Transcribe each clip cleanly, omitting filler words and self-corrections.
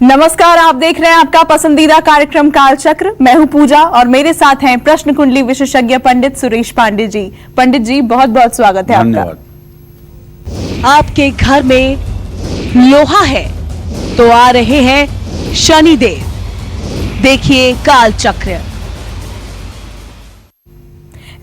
नमस्कार, आप देख रहे हैं आपका पसंदीदा कार्यक्रम कालचक्र। मैं हूं पूजा और मेरे साथ हैं प्रश्न कुंडली विशेषज्ञ पंडित सुरेश पांडे जी। पंडित जी, बहुत बहुत स्वागत है आपका। आपके घर में लोहा है तो आ रहे हैं शनिदेव। देखिए कालचक्र।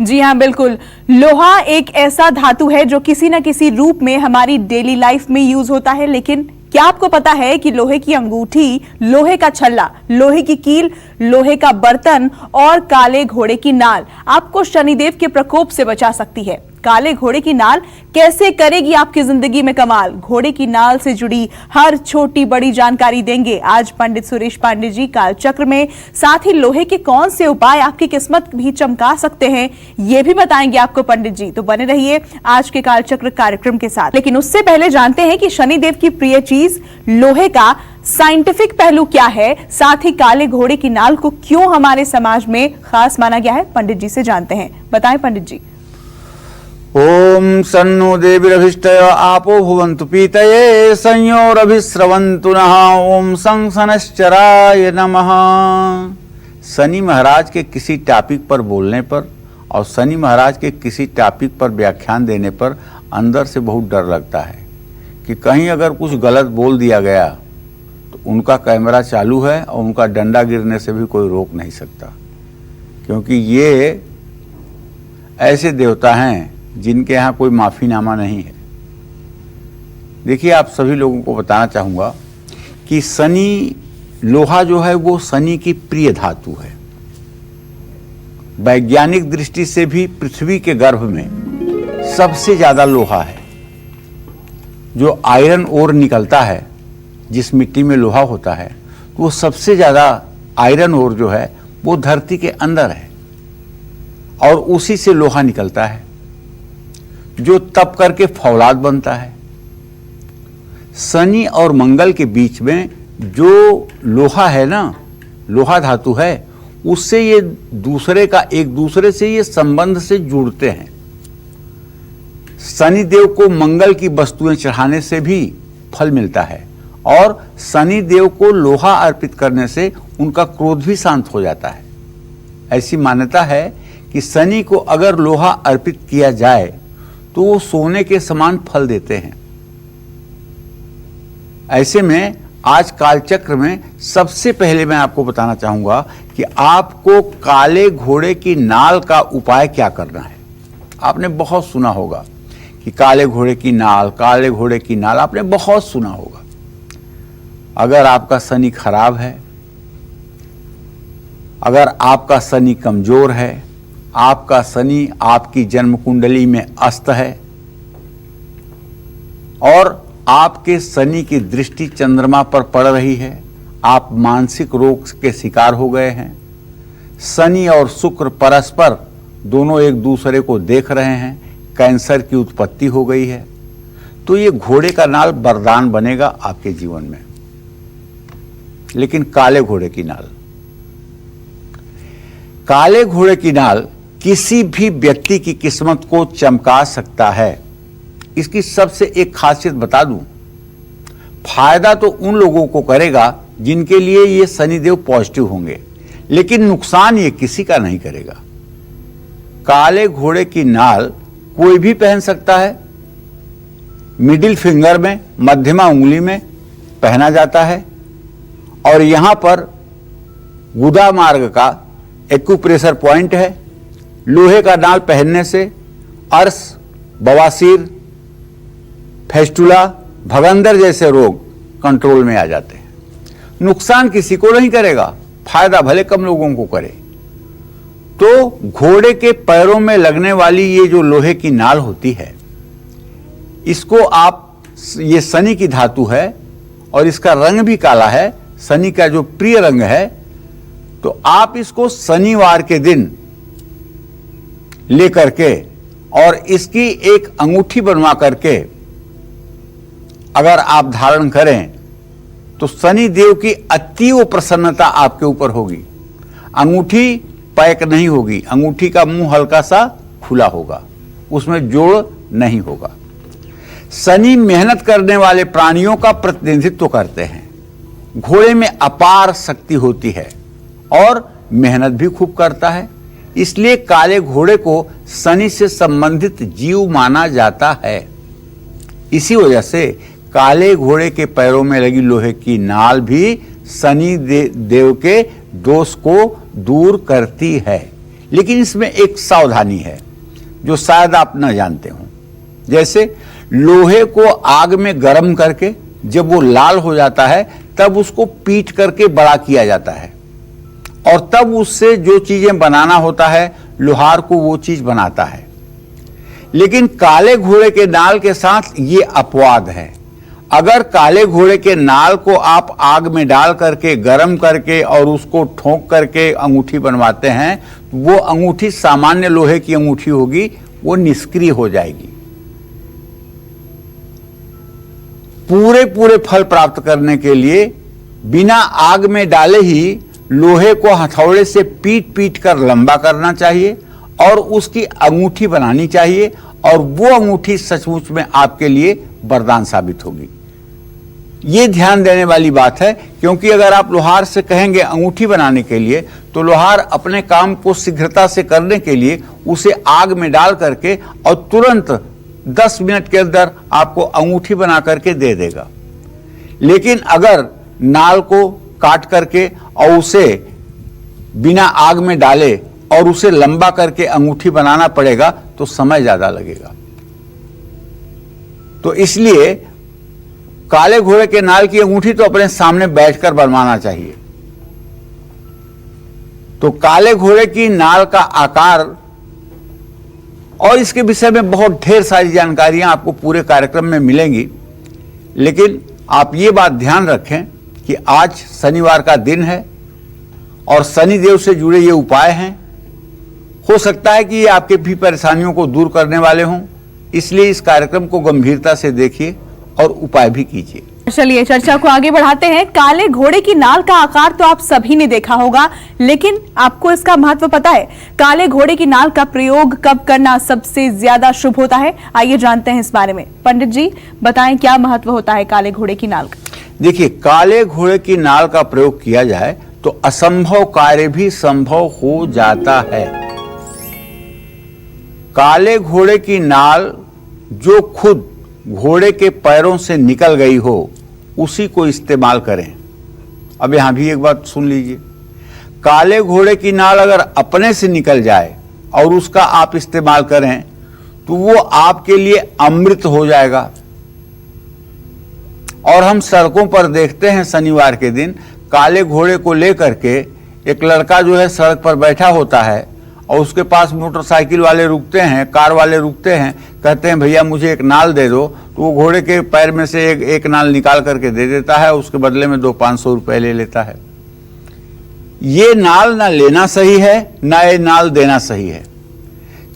जी हाँ, बिल्कुल। लोहा एक ऐसा धातु है जो किसी न किसी रूप में हमारी डेली लाइफ में यूज होता है, लेकिन क्या आपको पता है कि लोहे की अंगूठी, लोहे का छल्ला, लोहे की कील, लोहे का बर्तन और काले घोड़े की नाल आपको शनिदेव के प्रकोप से बचा सकती है। काले घोड़े की नाल कैसे करेगी आपकी जिंदगी में कमाल? घोड़े की नाल से जुड़ी हर छोटी बड़ी जानकारी देंगे आज पंडित सुरेश पांडे जी कालचक्र में। साथ ही लोहे के कौन से उपाय आपकी किस्मत भी चमका सकते हैं, ये भी बताएंगे आपको पंडित जी। तो बने रहिए आज के कालचक्र कार्यक्रम के साथ। लेकिन उससे पहले जानते हैं कि शनिदेव की प्रिय चीज लोहे का साइंटिफिक पहलू क्या है, साथ ही काले घोड़े की नाल को क्यों हमारे समाज में खास माना गया है। पंडित जी से जानते हैं, बताएं पंडित जी। ओम सन्नो देवीरभिष्टय आपो भुवन्तु पीतये संयोरभिस्रवन्तु नः। ओम सं शनश्चराय नमः। शनि महाराज के किसी टॉपिक पर बोलने पर और शनि महाराज के किसी टॉपिक पर व्याख्यान देने पर अंदर से बहुत डर लगता है कि कहीं अगर कुछ गलत बोल दिया गया तो उनका कैमरा चालू है और उनका डंडा गिरने से भी कोई रोक नहीं सकता, क्योंकि ये ऐसे देवता हैं जिनके यहाँ कोई माफीनामा नहीं है। देखिए, आप सभी लोगों को बताना चाहूँगा कि शनि, लोहा जो है वो शनि की प्रिय धातु है। वैज्ञानिक दृष्टि से भी पृथ्वी के गर्भ में सबसे ज़्यादा लोहा है। जो आयरन ओर निकलता है, जिस मिट्टी में लोहा होता है, तो वो सबसे ज़्यादा आयरन ओर जो है वो धरती के अंदर है और उसी से लोहा निकलता है जो तप करके फौलाद बनता है। शनि और मंगल के बीच में जो लोहा है ना, लोहा धातु है, उससे ये एक दूसरे से ये संबंध से जुड़ते हैं। शनि देव को मंगल की वस्तुएं चढ़ाने से भी फल मिलता है और शनि देव को लोहा अर्पित करने से उनका क्रोध भी शांत हो जाता है। ऐसी मान्यता है कि शनि को अगर लोहा अर्पित किया जाए तो वो सोने के समान फल देते हैं। ऐसे में आज कालचक्र में सबसे पहले मैं आपको बताना चाहूंगा कि आपको काले घोड़े की नाल का उपाय क्या करना है। आपने बहुत सुना होगा कि काले घोड़े की नाल, काले घोड़े की नाल, आपने बहुत सुना होगा। अगर आपका शनि खराब है, अगर आपका शनि कमजोर है, आपका शनि आपकी जन्म कुंडली में अस्त है और आपके शनि की दृष्टि चंद्रमा पर पड़ रही है, आप मानसिक रोग के शिकार हो गए हैं, शनि और शुक्र परस्पर दोनों एक दूसरे को देख रहे हैं, कैंसर की उत्पत्ति हो गई है, तो ये घोड़े का नाल वरदान बनेगा आपके जीवन में। लेकिन काले घोड़े की नाल, काले घोड़े की नाल किसी भी व्यक्ति की किस्मत को चमका सकता है। इसकी सबसे एक खासियत बता दूं, फायदा तो उन लोगों को करेगा जिनके लिए ये शनिदेव पॉजिटिव होंगे, लेकिन नुकसान ये किसी का नहीं करेगा। काले घोड़े की नाल कोई भी पहन सकता है। मिडिल फिंगर में, मध्यमा उंगली में पहना जाता है और यहां पर गुदा मार्ग का एक्यूप्रेशर पॉइंट है। लोहे का नाल पहनने से अर्श, बवासीर, फेस्टुला, भगंदर जैसे रोग कंट्रोल में आ जाते हैं। नुकसान किसी को नहीं करेगा, फायदा भले कम लोगों को करे। तो घोड़े के पैरों में लगने वाली ये जो लोहे की नाल होती है, इसको आप, ये शनि की धातु है और इसका रंग भी काला है, शनि का जो प्रिय रंग है, तो आप इसको शनिवार के दिन लेकर के और इसकी एक अंगूठी बनवा करके अगर आप धारण करें तो शनि देव की अतीव प्रसन्नता आपके ऊपर होगी। अंगूठी पैक नहीं होगी, अंगूठी का मुंह हल्का सा खुला होगा, उसमें जोड़ नहीं होगा। शनि मेहनत करने वाले प्राणियों का प्रतिनिधित्व करते हैं घोड़े में अपार शक्ति होती है और मेहनत भी खूब करता है, इसलिए काले घोड़े को शनि से संबंधित जीव माना जाता है। इसी वजह से काले घोड़े के पैरों में लगी लोहे की नाल भी शनि देव के दोष को दूर करती है। लेकिन इसमें एक सावधानी है जो शायद आप न जानते हो। जैसे लोहे को आग में गर्म करके जब वो लाल हो जाता है तब उसको पीट करके बड़ा किया जाता है और तब उससे जो चीजें बनाना होता है लोहार को वो चीज बनाता है। लेकिन काले घोड़े के नाल के साथ ये अपवाद है। अगर काले घोड़े के नाल को आप आग में डाल करके गर्म करके और उसको ठोक करके अंगूठी बनवाते हैं तो वो अंगूठी सामान्य लोहे की अंगूठी होगी, वो निष्क्रिय हो जाएगी। पूरे फल प्राप्त करने के लिए बिना आग में डाले ही लोहे को हथौड़े से पीट पीट कर लंबा करना चाहिए और उसकी अंगूठी बनानी चाहिए और वो अंगूठी सचमुच में आपके लिए वरदान साबित होगी। ये ध्यान देने वाली बात है, क्योंकि अगर आप लोहार से कहेंगे अंगूठी बनाने के लिए तो लोहार अपने काम को शीघ्रता से करने के लिए उसे आग में डाल करके और तुरंत 10 मिनट के अंदर आपको अंगूठी बना करके दे देगा। लेकिन अगर नाल को काट करके और उसे बिना आग में डाले और उसे लंबा करके अंगूठी बनाना पड़ेगा तो समय ज्यादा लगेगा। तो इसलिए काले घोड़े के नाल की अंगूठी तो अपने सामने बैठकर बनवाना चाहिए। तो काले घोड़े की नाल का आकार और इसके विषय में बहुत ढेर सारी जानकारियां आपको पूरे कार्यक्रम में मिलेंगी। लेकिन आप ये बात ध्यान रखें कि आज शनिवार का दिन है और शनि देव से जुड़े ये उपाय हैं। हो सकता है कि ये आपके भी परेशानियों को दूर करने वाले हों, इसलिए इस कार्यक्रम को गंभीरता से देखिए और उपाय भी कीजिए। चलिए चर्चा को आगे बढ़ाते हैं। काले घोड़े की नाल का आकार तो आप सभी ने देखा होगा, लेकिन आपको इसका महत्व पता है? काले घोड़े की नाल का प्रयोग कब करना सबसे ज्यादा शुभ होता है? आइए जानते हैं इस बारे में। पंडित जी बताएं, क्या महत्व होता है काले घोड़े की नाल का? देखिए, काले घोड़े की नाल का प्रयोग किया जाए तो असंभव कार्य भी संभव हो जाता है। काले घोड़े की नाल जो खुद घोड़े के पैरों से निकल गई हो उसी को इस्तेमाल करें। अब यहां भी एक बात सुन लीजिए, काले घोड़े की नाल अगर अपने से निकल जाए और उसका आप इस्तेमाल करें तो वो आपके लिए अमृत हो जाएगा। और हम सड़कों पर देखते हैं शनिवार के दिन काले घोड़े को लेकर के एक लड़का जो है सड़क पर बैठा होता है और उसके पास मोटरसाइकिल वाले रुकते हैं, कार वाले रुकते हैं, कहते हैं भैया मुझे एक नाल दे दो, तो वो घोड़े के पैर में से एक नाल निकाल करके दे देता है, उसके बदले में 200-500 रुपए ले लेता है। ये नाल ना लेना सही है ना ये नाल देना सही है।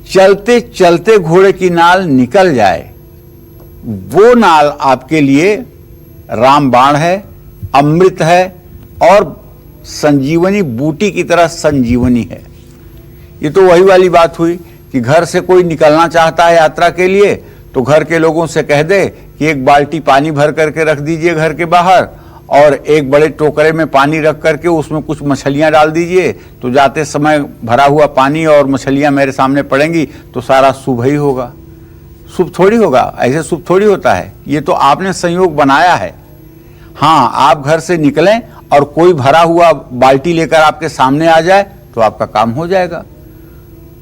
चलते चलते घोड़े की नाल निकल जाए वो नाल आपके लिए रामबाण है, अमृत है और संजीवनी बूटी की तरह संजीवनी है। ये तो वही वाली बात हुई कि घर से कोई निकलना चाहता है यात्रा के लिए तो घर के लोगों से कह दे कि एक बाल्टी पानी भर करके रख दीजिए घर के बाहर और एक बड़े टोकरे में पानी रख करके उसमें कुछ मछलियां डाल दीजिए, तो जाते समय भरा हुआ पानी और मछलियां मेरे सामने पड़ेंगी तो सारा शुभ ही होगा। शुभ थोड़ी होगा, ऐसे शुभ थोड़ी होता है, ये तो आपने संयोग बनाया है। हाँ, आप घर से निकलें और कोई भरा हुआ बाल्टी लेकर आपके सामने आ जाए तो आपका काम हो जाएगा।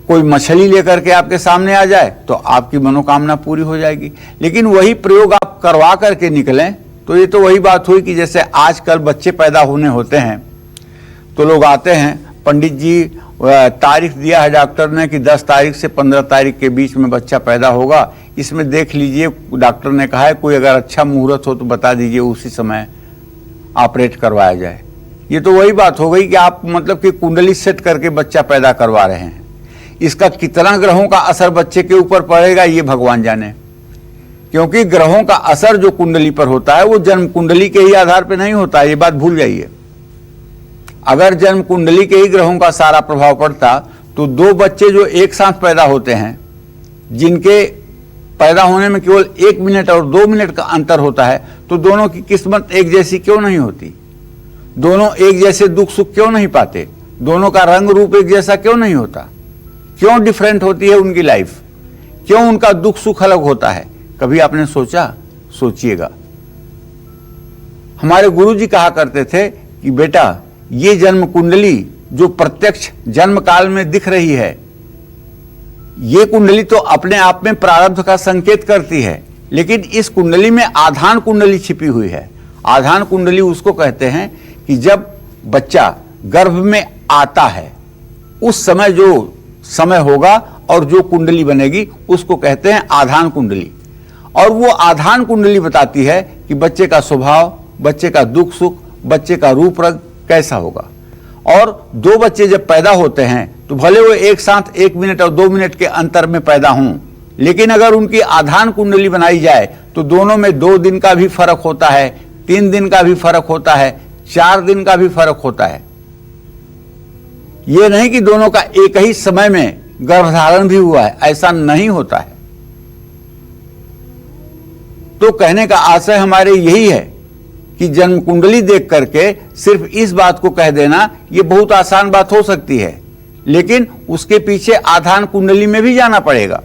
कोई मछली लेकर के आपके सामने आ जाए तो आपकी मनोकामना पूरी हो जाएगी। लेकिन वही प्रयोग आप करवा करके निकलें तो ये तो वही बात हुई कि जैसे आजकल बच्चे पैदा होने होते हैं तो लोग आते हैं, पंडित जी तारीख दिया है डॉक्टर ने कि 10 तारीख से 15 तारीख के बीच में बच्चा पैदा होगा, इसमें देख लीजिए डॉक्टर ने कहा है कोई अगर अच्छा मुहूर्त हो तो बता दीजिए, उसी समय ऑपरेट करवाया जाए। ये तो वही बात हो गई कि आप मतलब कि कुंडली सेट करके बच्चा पैदा करवा रहे हैं। इसका कितना ग्रहों का असर बच्चे के ऊपर पड़ेगा ये भगवान जाने, क्योंकि ग्रहों का असर जो कुंडली पर होता है वो जन्म कुंडली के ही आधार पर नहीं होता है, ये बात भूल जाइए। अगर जन्म कुंडली के ही ग्रहों का सारा प्रभाव पड़ता तो 2 बच्चे जो एक साथ पैदा होते हैं, जिनके पैदा होने में केवल 1 मिनट और 2 मिनट का अंतर होता है, तो दोनों की किस्मत एक जैसी क्यों नहीं होती? दोनों एक जैसे दुख सुख क्यों नहीं पाते? दोनों का रंग रूप एक जैसा क्यों नहीं होता? क्यों डिफरेंट होती है उनकी लाइफ? क्यों उनका दुख सुख अलग होता है? कभी आपने सोचा? सोचिएगा। हमारे गुरुजी कहा करते थे कि बेटा, ये जन्म कुंडली जो प्रत्यक्ष जन्म काल में दिख रही है, ये कुंडली तो अपने आप में प्रारब्ध का संकेत करती है, लेकिन इस कुंडली में आधान कुंडली छिपी हुई है। आधान कुंडली उसको कहते हैं कि जब बच्चा गर्भ में आता है उस समय जो समय होगा और जो कुंडली बनेगी उसको कहते हैं आधान कुंडली। और वो आधान कुंडली बताती है कि बच्चे का स्वभाव, बच्चे का दुख सुख, बच्चे का रूप रंग कैसा होगा। और दो बच्चे जब पैदा होते हैं तो भले वो एक साथ 1 मिनट और 2 मिनट के अंतर में पैदा हों, लेकिन अगर उनकी आधान कुंडली बनाई जाए तो दोनों में 2 दिन का भी फर्क होता है, 3 दिन का भी फर्क होता है, 4 दिन का भी फर्क होता है। यह नहीं कि दोनों का एक ही समय में गर्भधारण भी हुआ है, ऐसा नहीं होता है। तो कहने का आशय हमारे यही है कि जन्म कुंडली देख करके सिर्फ इस बात को कह देना यह बहुत आसान बात हो सकती है, लेकिन उसके पीछे आधान कुंडली में भी जाना पड़ेगा।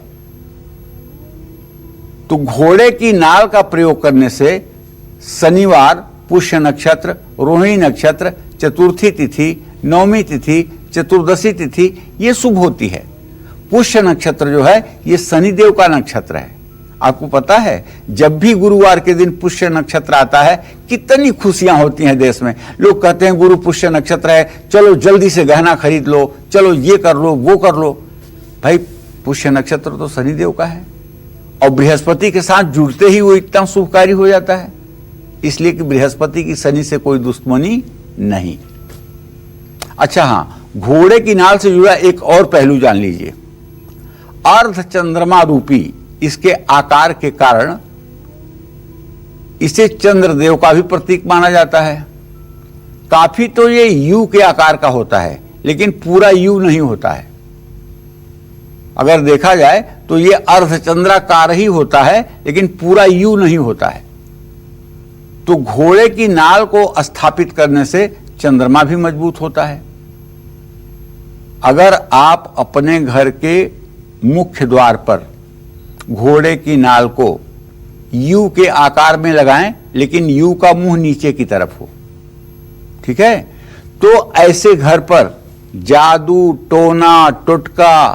तो घोड़े की नाल का प्रयोग करने से शनिवार, पुष्य नक्षत्र, रोहिणी नक्षत्र, चतुर्थी तिथि, नवमी तिथि, चतुर्दशी तिथि ये शुभ होती है। पुष्य नक्षत्र जो है ये शनिदेव का नक्षत्र है। आपको पता है जब भी गुरुवार के दिन पुष्य नक्षत्र आता है कितनी खुशियां होती हैं देश में। लोग कहते हैं गुरु पुष्य नक्षत्र है, चलो जल्दी से गहना खरीद लो, चलो ये कर लो वो कर लो। भाई पुष्य नक्षत्र तो शनिदेव का है और बृहस्पति के साथ जुड़ते ही वो इतना शुभकारी हो जाता है, इसलिए कि बृहस्पति की शनि से कोई दुश्मनी नहीं। अच्छा हाँ, घोड़े की नाल से जुड़ा एक और पहलू जान लीजिए। अर्ध चंद्रमा रूपी इसके आकार के कारण इसे चंद्रदेव का भी प्रतीक माना जाता है। काफी तो ये यू के आकार का होता है, लेकिन पूरा यू नहीं होता है। अगर देखा जाए तो ये अर्धचंद्राकार ही होता है, लेकिन पूरा यू नहीं होता है। तो घोड़े की नाल को स्थापित करने से चंद्रमा भी मजबूत होता है। अगर आप अपने घर के मुख्य द्वार पर घोड़े की नाल को यू के आकार में लगाएं, लेकिन यू का मुंह नीचे की तरफ हो, ठीक है, तो ऐसे घर पर जादू, टोना, टोटका,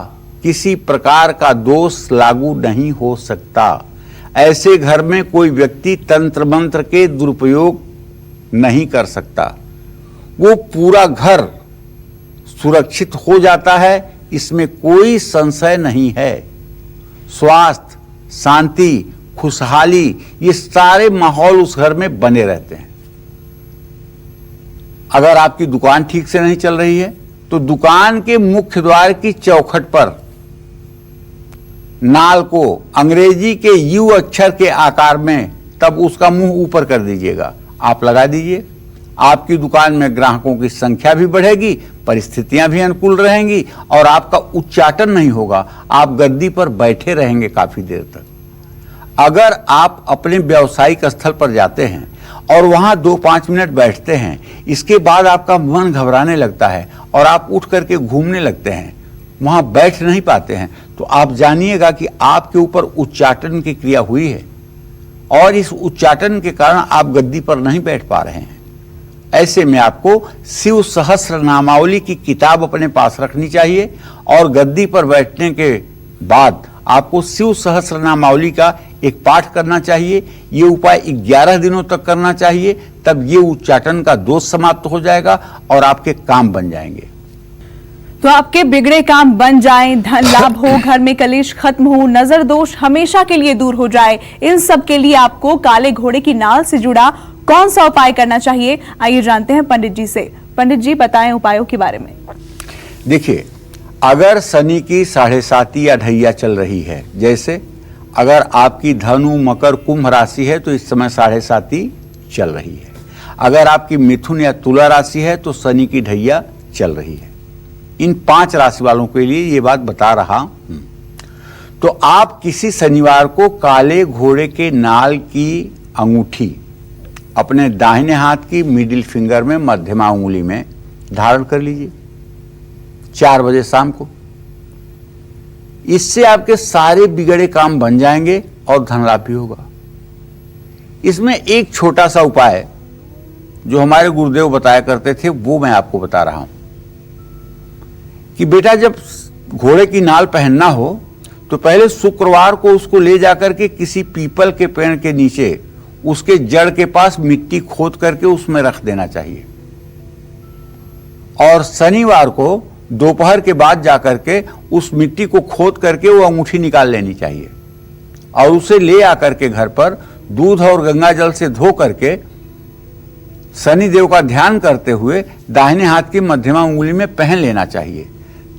किसी प्रकार का दोष लागू नहीं हो सकता। ऐसे घर में कोई व्यक्ति तंत्र मंत्र के दुरुपयोग नहीं कर सकता। वो पूरा घर सुरक्षित हो जाता है, इसमें कोई संशय नहीं है। स्वास्थ्य, शांति, खुशहाली ये सारे माहौल उस घर में बने रहते हैं। अगर आपकी दुकान ठीक से नहीं चल रही है तो दुकान के मुख्य द्वार की चौखट पर नाल को अंग्रेजी के यू अक्षर के आकार में तब उसका मुंह ऊपर कर दीजिएगा, आप लगा दीजिए। आपकी दुकान में ग्राहकों की संख्या भी बढ़ेगी, परिस्थितियां भी अनुकूल रहेंगी और आपका उच्चाटन नहीं होगा। आप गद्दी पर बैठे रहेंगे काफी देर तक। अगर आप अपने व्यावसायिक स्थल पर जाते हैं और वहां 2-5 मिनट बैठते हैं, इसके बाद आपका मन घबराने लगता है और आप उठ करके घूमने लगते हैं, वहां बैठ नहीं पाते हैं, तो आप जानिएगा कि आपके ऊपर उच्चाटन की क्रिया हुई है और इस उच्चाटन के कारण आप गद्दी पर नहीं बैठ पा रहे हैं। ऐसे में आपको शिव सहस्र नामावली की किताब अपने पास रखनी चाहिए और गद्दी पर बैठने के बाद आपको शिव सहस्र नामावली का एक पाठ करना चाहिए। ये उपाय 11 दिनों तक करना चाहिए, तब ये उच्चाटन का दोष समाप्त हो जाएगा और आपके काम बन जाएंगे। तो आपके बिगड़े काम बन जाएं, धन लाभ हो, घर में कलेश खत्म हो, नजर दोष हमेशा के लिए दूर हो जाए, इन सब के लिए आपको काले घोड़े की नाल से जुड़ा कौन सा उपाय करना चाहिए, आइए जानते हैं पंडित जी से। पंडित जी बताएं उपायों के बारे में। देखिए, अगर शनि की 7.5 या ढैया चल रही है, जैसे अगर आपकी धनु, मकर, कुंभ राशि है तो इस समय 7.5 चल रही है। अगर आपकी मिथुन या तुला राशि है तो शनि की ढैया चल रही है। इन 5 राशि वालों के लिए ये बात बता रहा हूं। तो आप किसी शनिवार को काले घोड़े के नाल की अंगूठी अपने दाहिने हाथ की मिडिल फिंगर में, मध्यमा उंगली में धारण कर लीजिए 4 बजे शाम को। इससे आपके सारे बिगड़े काम बन जाएंगे और धन लाभ भी होगा। इसमें एक छोटा सा उपाय जो हमारे गुरुदेव बताया करते थे वो मैं आपको बता रहा हूं कि बेटा जब घोड़े की नाल पहनना हो तो पहले शुक्रवार को उसको ले जाकर के किसी पीपल के पेड़ के नीचे उसके जड़ के पास मिट्टी खोद करके उसमें रख देना चाहिए और शनिवार को दोपहर के बाद जाकर के उस मिट्टी को खोद करके वो अंगूठी निकाल लेनी चाहिए और उसे ले आकर के घर पर दूध और गंगा जल से धो करके शनि देव का ध्यान करते हुए दाहिने हाथ की मध्यमा उंगली में पहन लेना चाहिए।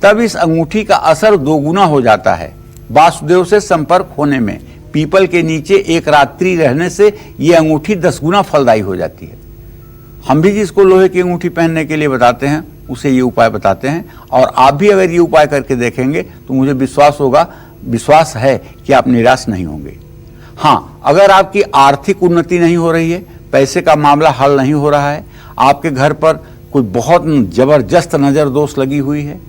तब इस अंगूठी का असर 2 गुना हो जाता है। वासुदेव से संपर्क होने में, पीपल के नीचे एक रात्रि रहने से यह अंगूठी 10 गुना फलदायी हो जाती है। हम भी जिसको लोहे की अंगूठी पहनने के लिए बताते हैं उसे ये उपाय बताते हैं और आप भी अगर ये उपाय करके देखेंगे तो मुझे विश्वास है कि आप निराश नहीं होंगे। हाँ, अगर आपकी आर्थिक उन्नति नहीं हो रही है, पैसे का मामला हल नहीं हो रहा है, आपके घर पर कोई बहुत जबरदस्त नजर दोष लगी हुई है,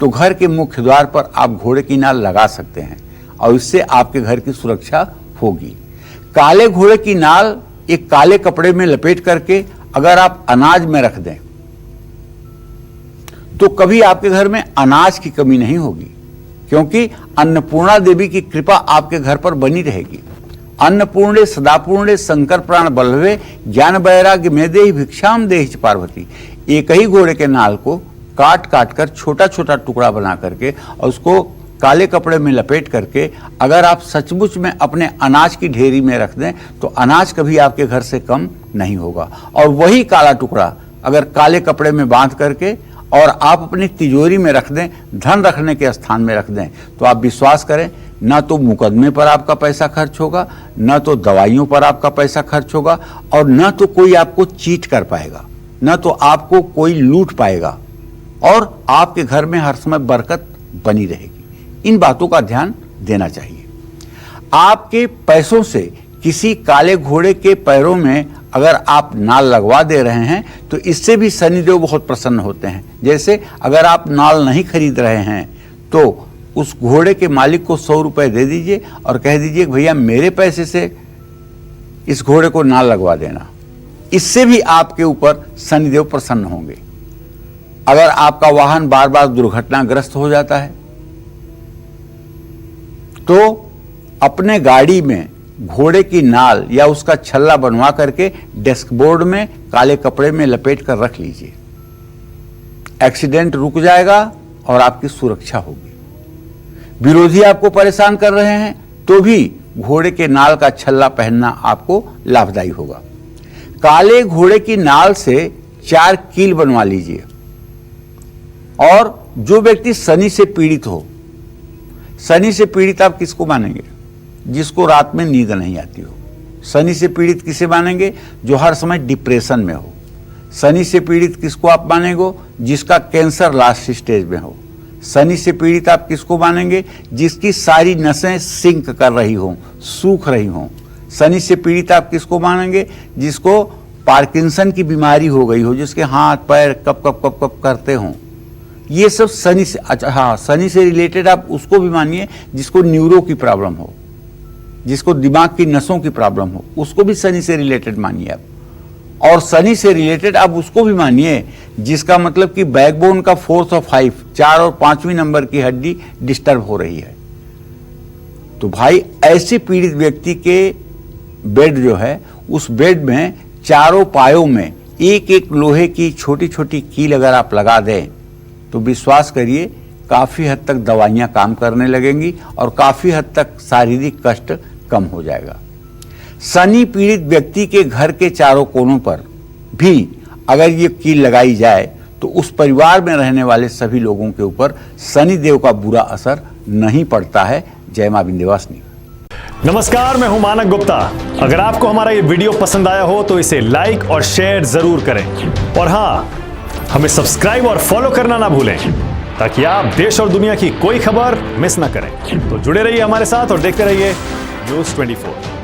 तो घर के मुख्य द्वार पर आप घोड़े की नाल लगा सकते हैं और इससे आपके घर की सुरक्षा होगी। काले घोड़े की नाल एक काले कपड़े में लपेट करके अगर आप अनाज में रख दें तो कभी आपके घर में अनाज की कमी नहीं होगी, क्योंकि अन्नपूर्णा देवी की कृपा आपके घर पर बनी रहेगी। अन्नपूर्णे सदापूर्णे शंकर प्राण बल्लभे ज्ञान वैराग्य में देहि भिक्षाम देहि पार्वती। एक ही घोड़े के नाल को काट काट कर छोटा छोटा टुकड़ा बना करके और उसको काले कपड़े में लपेट करके अगर आप सचमुच में अपने अनाज की ढेरी में रख दें तो अनाज कभी आपके घर से कम नहीं होगा। और वही काला टुकड़ा अगर काले कपड़े में बांध करके और आप अपनी तिजोरी में रख दें, धन रखने के स्थान में रख दें, तो आप विश्वास करें, ना तो मुकदमे पर आपका पैसा खर्च होगा, ना तो दवाइयों पर आपका पैसा खर्च होगा और ना तो कोई आपको चीट कर पाएगा, ना तो आपको कोई लूट पाएगा और आपके घर में हर समय बरकत बनी रहेगी। इन बातों का ध्यान देना चाहिए। आपके पैसों से किसी काले घोड़े के पैरों में अगर आप नाल लगवा दे रहे हैं तो इससे भी शनिदेव बहुत प्रसन्न होते हैं। जैसे अगर आप नाल नहीं खरीद रहे हैं तो उस घोड़े के मालिक को 100 रुपए दे दीजिए और कह दीजिए भैया मेरे पैसे से इस घोड़े को नाल लगवा देना। इससे भी आपके ऊपर शनिदेव प्रसन्न होंगे। अगर आपका वाहन बार बार दुर्घटनाग्रस्त हो जाता है तो अपने गाड़ी में घोड़े की नाल या उसका छल्ला बनवा करके डैशबोर्ड में काले कपड़े में लपेट कर रख लीजिए। एक्सीडेंट रुक जाएगा और आपकी सुरक्षा होगी। विरोधी आपको परेशान कर रहे हैं तो भी घोड़े के नाल का छल्ला पहनना आपको लाभदायी होगा। काले घोड़े की नाल से 4 कील बनवा लीजिए। और जो व्यक्ति शनि से पीड़ित हो, शनि से पीड़ित आप किसको मानेंगे? जिसको रात में नींद नहीं आती हो। शनि से पीड़ित किसे मानेंगे? जो हर समय डिप्रेशन में हो। शनि से पीड़ित किसको आप मानेंगे? जिसका कैंसर लास्ट स्टेज में हो। शनि से पीड़ित आप किसको मानेंगे? जिसकी सारी नसें सिंक कर रही हों, सूख रही हों। शनि से पीड़ित आप किसको मानेंगे? जिसको पार्किंसन की बीमारी हो गई हो, जिसके हाथ पैर कप कप कप कप करते हों। ये सब शनि से, अच्छा हाँ, शनि से रिलेटेड आप उसको भी मानिए जिसको न्यूरो की प्रॉब्लम हो, जिसको दिमाग की नसों की प्रॉब्लम हो, उसको भी शनि से रिलेटेड मानिए आप। और शनि से रिलेटेड आप उसको भी मानिए जिसका मतलब कि बैकबोन का 4th और 5, 4 और 5वीं नंबर की हड्डी डिस्टर्ब हो रही है। तो भाई ऐसे पीड़ित व्यक्ति के बेड जो है, उस बेड में चारों पायों में एक एक लोहे की छोटी छोटी कील अगर आप लगा दें तो विश्वास करिए काफी हद तक दवाइयां काम करने लगेंगी और काफी हद तक शारीरिक कष्ट कम हो जाएगा। शनि पीड़ित व्यक्ति के घर के चारों कोनों पर भी अगर ये कील लगाई जाए तो उस परिवार में रहने वाले सभी लोगों के ऊपर शनि देव का बुरा असर नहीं पड़ता है। जय मां विंध्यवासिनी। नमस्कार, मैं हूं मानक गुप्ता। अगर आपको हमारा ये वीडियो पसंद आया हो तो इसे लाइक और शेयर जरूर करें और हाँ, हमें सब्सक्राइब और फॉलो करना ना भूलें ताकि आप देश और दुनिया की कोई खबर मिस ना करें। तो जुड़े रहिए हमारे साथ और देखते रहिए News 24।